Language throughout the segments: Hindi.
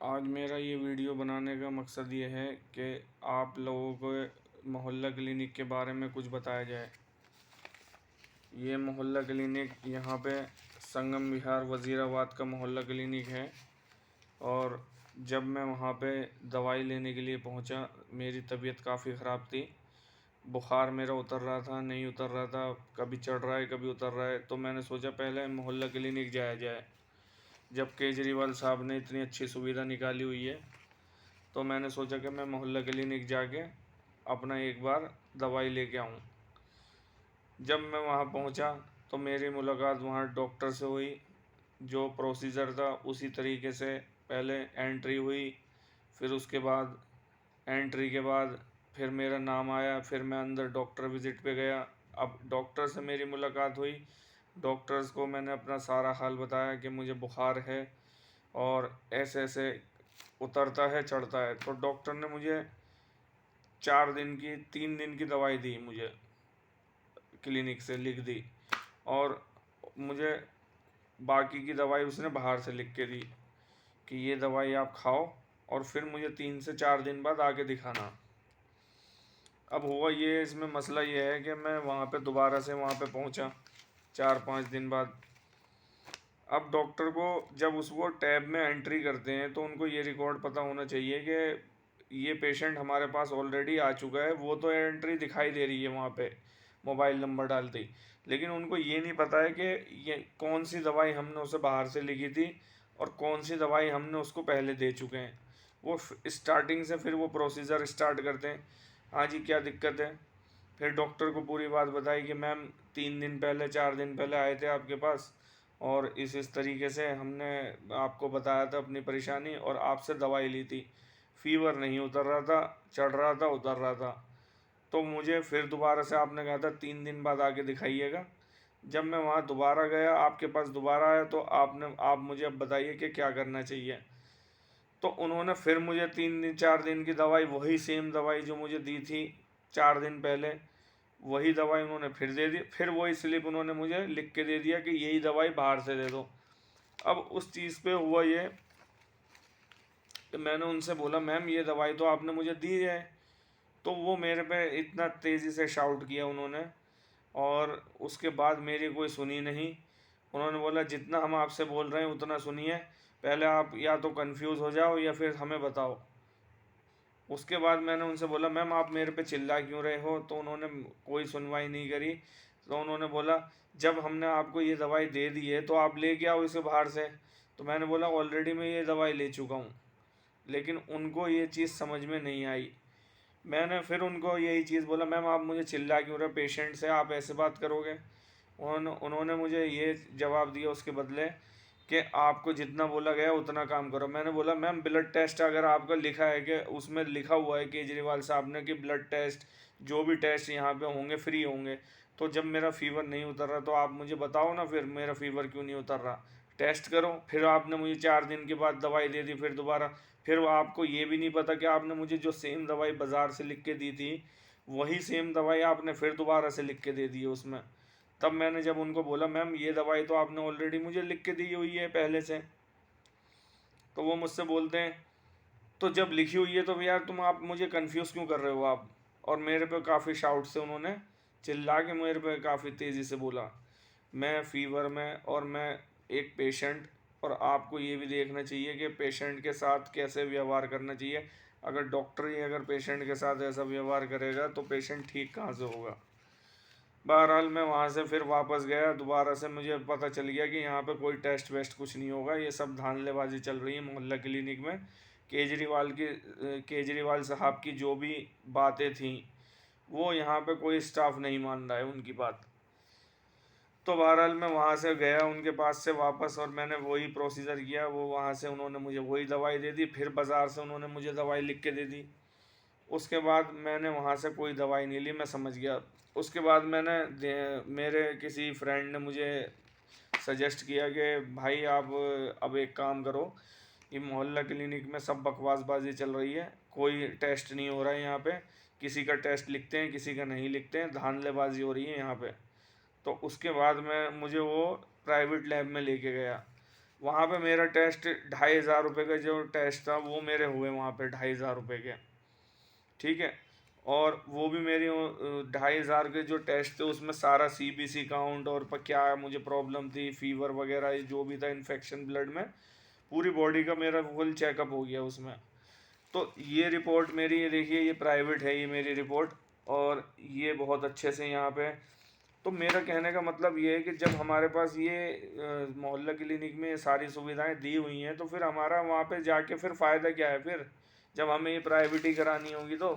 आज मेरा ये वीडियो बनाने का मकसद ये है कि आप लोगों को मोहल्ला क्लिनिक के बारे में कुछ बताया जाए। ये मोहल्ला क्लिनिक यहाँ पे संगम विहार वज़ीराबाद का मोहल्ला क्लिनिक है। और जब मैं वहाँ पे दवाई लेने के लिए पहुँचा, मेरी तबीयत काफ़ी ख़राब थी। बुखार मेरा उतर रहा था, नहीं उतर रहा था, कभी चढ़ रहा है कभी उतर रहा है। तो मैंने सोचा पहले मोहल्ला क्लिनिक जाया जाए। जब केजरीवाल साहब ने इतनी अच्छी सुविधा निकाली हुई है, तो मैंने सोचा कि मैं मोहल्ला क्लिनिक जाके अपना एक बार दवाई लेके आऊँ। जब मैं वहाँ पहुँचा तो मेरी मुलाकात वहाँ डॉक्टर से हुई। जो प्रोसीजर था उसी तरीके से पहले एंट्री हुई, फिर उसके बाद एंट्री के बाद फिर मेरा नाम आया, फिर मैं अंदर डॉक्टर विज़िट पे गया। अब डॉक्टर से मेरी मुलाकात हुई। डॉक्टर्स को मैंने अपना सारा हाल बताया कि मुझे बुखार है और ऐसे ऐसे उतरता है चढ़ता है। तो डॉक्टर ने मुझे 3 दिन की दवाई दी, मुझे क्लिनिक से लिख दी। और मुझे बाकी की दवाई उसने बाहर से लिख के दी कि ये दवाई आप खाओ और फिर मुझे 3 से 4 दिन बाद आके दिखाना। अब हुआ ये, इसमें मसला ये है कि मैं वहाँ पे दोबारा से वहाँ पे पहुँचा 4-5 दिन बाद। अब डॉक्टर को जब उसको टैब में एंट्री करते हैं तो उनको ये रिकॉर्ड पता होना चाहिए कि ये पेशेंट हमारे पास ऑलरेडी आ चुका है। वो तो एंट्री दिखाई दे रही है वहाँ पे मोबाइल नंबर डालते ही, लेकिन उनको ये नहीं पता है कि ये कौन सी दवाई हमने उसे बाहर से लिखी थी और कौन सी दवाई हमने उसको पहले दे चुके हैं। वो स्टार्टिंग से फिर वो प्रोसीजर स्टार्ट करते हैं। हाँ जी, क्या दिक्कत है? फिर डॉक्टर को पूरी बात बताई कि मैम 3 दिन पहले 4 दिन पहले आए थे आपके पास और इस तरीके से हमने आपको बताया था अपनी परेशानी और आपसे दवाई ली थी। फ़ीवर नहीं उतर रहा था, चढ़ रहा था, उतर रहा था। तो मुझे फिर दोबारा से आपने कहा था 3 दिन बाद आके दिखाइएगा। जब मैं वहाँ दोबारा गया, आपके पास दोबारा आया, तो आप मुझे अब बताइए कि क्या करना चाहिए। तो उन्होंने फिर मुझे 3 दिन 4 दिन की दवाई, वही सेम दवाई जो मुझे दी थी 4 दिन पहले, वही दवाई उन्होंने फिर दे दी। फिर वही स्लिप उन्होंने मुझे लिख के दे दिया कि यही दवाई बाहर से दे दो। अब उस चीज़ पे हुआ ये कि मैंने उनसे बोला मैम ये दवाई तो आपने मुझे दी है। तो वो मेरे पे इतना तेज़ी से शाउट किया उन्होंने, और उसके बाद मेरी कोई सुनी नहीं। उन्होंने बोला जितना हम आपसे बोल रहे हैं उतना सुनिए, पहले आप या तो कंफ्यूज हो जाओ या फिर हमें बताओ। उसके बाद मैंने उनसे बोला मैम आप मेरे पे चिल्ला क्यों रहे हो? तो उन्होंने कोई सुनवाई नहीं करी। तो उन्होंने बोला जब हमने आपको ये दवाई दे दी है तो आप लेके आओ इसे बाहर से। तो मैंने बोला ऑलरेडी मैं ये दवाई ले चुका हूँ। लेकिन उनको ये चीज़ समझ में नहीं आई। मैंने फिर उनको यही चीज़ बोला मैम आप मुझे चिल्ला क्यों रहे, पेशेंट से आप ऐसे बात करोगे? उन्होंने मुझे ये जवाब दिया उसके बदले कि आपको जितना बोला गया उतना काम करो। मैंने बोला मैम ब्लड टेस्ट अगर आपका लिखा है कि उसमें लिखा हुआ है केजरीवाल साहब ने कि ब्लड टेस्ट जो भी टेस्ट यहाँ पे होंगे फ्री होंगे, तो जब मेरा फ़ीवर नहीं उतर रहा तो आप मुझे बताओ ना फिर मेरा फ़ीवर क्यों नहीं उतर रहा, टेस्ट करो। फिर आपने मुझे 4 दिन के बाद दवाई दे दी फिर दोबारा। फिर आपको ये भी नहीं पता कि आपने मुझे जो सेम दवाई बाज़ार से लिख के दी थी वही सेम दवाई आपने फिर दोबारा से लिख के दे दी है उसमें। तब मैंने जब उनको बोला मैम ये दवाई तो आपने ऑलरेडी मुझे लिख के दी हुई है पहले से, तो वो मुझसे बोलते हैं तो जब लिखी हुई है तो यार तुम आप मुझे कंफ्यूज क्यों कर रहे हो आप? और मेरे पे काफ़ी शाउट से उन्होंने चिल्ला के मेरे पे काफ़ी तेज़ी से बोला। मैं फ़ीवर में और मैं एक पेशेंट, और आपको ये भी देखना चाहिए कि पेशेंट के साथ कैसे व्यवहार करना चाहिए। अगर डॉक्टर ही अगर पेशेंट के साथ ऐसा व्यवहार करेगा तो पेशेंट ठीक कहाँ से होगा? बहरहाल मैं वहाँ से फिर वापस गया दोबारा से। मुझे पता चल गया कि यहाँ पे कोई टेस्ट वेस्ट कुछ नहीं होगा, ये सब धांधलेबाजी चल रही है मोहल्ला क्लिनिक में। केजरीवाल साहब की जो भी बातें थीं वो यहाँ पे कोई स्टाफ नहीं मान रहा है उनकी बात। तो बहरहाल मैं वहाँ से गया उनके पास से वापस, और मैंने वही प्रोसीजर किया। वो वहाँ से उन्होंने मुझे वही दवाई दे दी, फिर बाज़ार से उन्होंने मुझे दवाई लिख के दे दी। उसके बाद मैंने वहाँ से कोई दवाई नहीं ली, मैं समझ गया। उसके बाद मेरे किसी फ्रेंड ने मुझे सजेस्ट किया कि भाई आप अब एक काम करो, ये मोहल्ला क्लिनिक में सब बकवासबाजी चल रही है, कोई टेस्ट नहीं हो रहा है यहाँ पे, किसी का टेस्ट लिखते हैं किसी का नहीं लिखते हैं, धांधलेबाजी हो रही है यहाँ पे। तो उसके बाद मुझे वो प्राइवेट लैब में लेके गया। वहाँ पे मेरा टेस्ट 2500 रुपये का जो टेस्ट था वो मेरे हुए वहाँ पे 2500 रुपये के, ठीक है। और वो भी मेरी 2500 के जो टेस्ट थे उसमें सारा CBC काउंट और क्या मुझे प्रॉब्लम थी, फीवर वगैरह जो भी था, इन्फेक्शन ब्लड में, पूरी बॉडी का मेरा फुल चेकअप हो गया उसमें। तो ये रिपोर्ट मेरी, ये देखिए ये प्राइवेट है ये मेरी रिपोर्ट, और ये बहुत अच्छे से यहाँ पे। तो मेरा कहने का मतलब ये है कि जब हमारे पास ये मोहल्ला क्लिनिक में ये सारी सुविधाएं दी हुई हैं तो फिर हमारा वहाँ पे जाके फिर फ़ायदा क्या है फिर, जब हमें ये प्राइवेट ही करानी होगी तो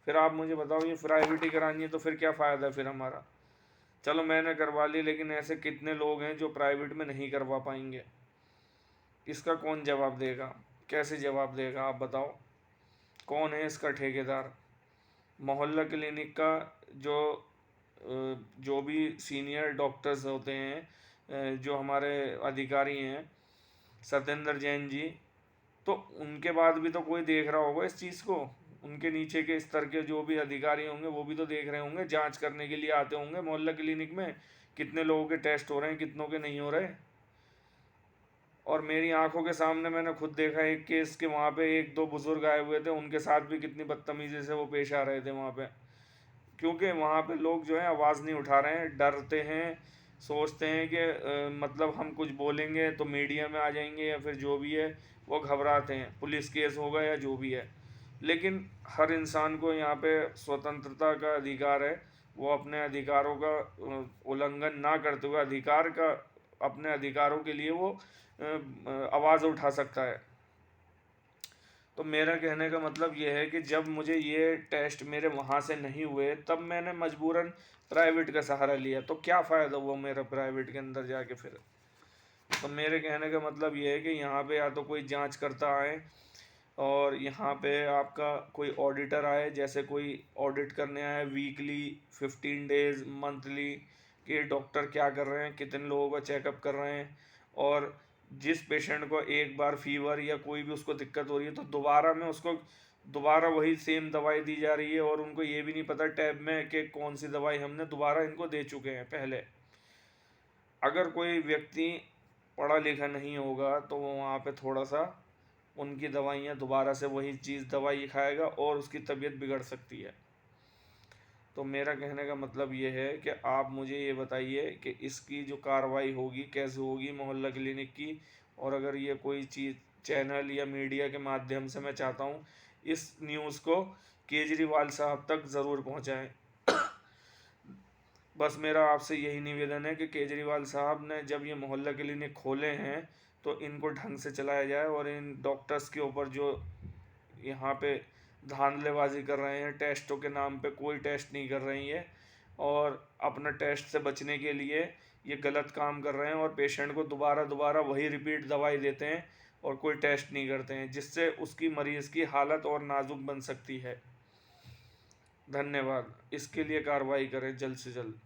फिर आप मुझे बताओ, ये प्राइवेट ही करानी है तो फिर क्या फ़ायदा फिर हमारा। चलो मैंने करवा ली, लेकिन ऐसे कितने लोग हैं जो प्राइवेट में नहीं करवा पाएंगे, इसका कौन जवाब देगा, कैसे जवाब देगा आप बताओ, कौन है इसका ठेकेदार। मोहल्ला क्लिनिक का जो जो भी सीनियर डॉक्टर्स होते हैं, जो हमारे अधिकारी हैं, सत्येंद्र जैन जी, तो उनके बाद भी तो कोई देख रहा होगा इस चीज़ को, उनके नीचे के स्तर के जो भी अधिकारी होंगे वो भी तो देख रहे होंगे, जांच करने के लिए आते होंगे मोहल्ला क्लिनिक में कितने लोगों के टेस्ट हो रहे हैं, कितनों के नहीं हो रहे। और मेरी आंखों के सामने मैंने खुद देखा एक केस के वहाँ पे एक दो बुजुर्ग आए हुए थे, उनके साथ भी कितनी बदतमीजी से वो पेश आ रहे थे वहाँ पे, क्योंकि वहाँ पे लोग जो है आवाज़ नहीं उठा रहे हैं, डरते हैं, सोचते हैं कि मतलब हम कुछ बोलेंगे तो मीडिया में आ जाएंगे या फिर जो भी है, वो घबराते हैं पुलिस केस होगा या जो भी है। लेकिन हर इंसान को यहाँ पे स्वतंत्रता का अधिकार है, वो अपने अधिकारों का उल्लंघन ना करते हुए अधिकार का, अपने अधिकारों के लिए वो आवाज़ उठा सकता है। तो मेरा कहने का मतलब ये है कि जब मुझे ये टेस्ट मेरे वहाँ से नहीं हुए तब मैंने मजबूरन प्राइवेट का सहारा लिया, तो क्या फ़ायदा हुआ मेरा प्राइवेट के अंदर जाके फिर। तो मेरे कहने का मतलब ये है कि यहाँ पे या तो कोई जांच करता आए, और यहाँ पे आपका कोई ऑडिटर आए, जैसे कोई ऑडिट करने आए वीकली, 15 डेज, मंथली, कि डॉक्टर क्या कर रहे हैं, कितने लोगों का चेकअप कर रहे हैं, और जिस पेशेंट को एक बार फीवर या कोई भी उसको दिक्कत हो रही है तो दोबारा में उसको दोबारा वही सेम दवाई दी जा रही है, और उनको ये भी नहीं पता टैब में कि कौन सी दवाई हमने दोबारा इनको दे चुके हैं पहले। अगर कोई व्यक्ति पढ़ा लिखा नहीं होगा तो वो वहाँ पे थोड़ा सा उनकी दवाइयाँ दोबारा से वही चीज़ दवाई खाएगा और उसकी तबीयत बिगड़ सकती है। तो मेरा कहने का मतलब ये है कि आप मुझे ये बताइए कि इसकी जो कार्रवाई होगी कैसे होगी मोहल्ला क्लिनिक की, और अगर ये कोई चीज़ चैनल या मीडिया के माध्यम से, मैं चाहता हूँ इस न्यूज़ को केजरीवाल साहब तक ज़रूर पहुँचाएँ। बस मेरा आपसे यही निवेदन है कि केजरीवाल साहब ने जब ये मोहल्ला क्लिनिक खोले हैं तो इनको ढंग से चलाया जाए, और इन डॉक्टर्स के ऊपर जो यहाँ पे धांधलेबाजी कर रहे हैं, टेस्टों के नाम पे कोई टेस्ट नहीं कर रही है, और अपना टेस्ट से बचने के लिए ये गलत काम कर रहे हैं, और पेशेंट को दोबारा दोबारा वही रिपीट दवाई देते हैं और कोई टेस्ट नहीं करते हैं, जिससे उसकी मरीज़ की हालत और नाजुक बन सकती है। धन्यवाद। इसके लिए कार्रवाई करें जल्द से जल्द।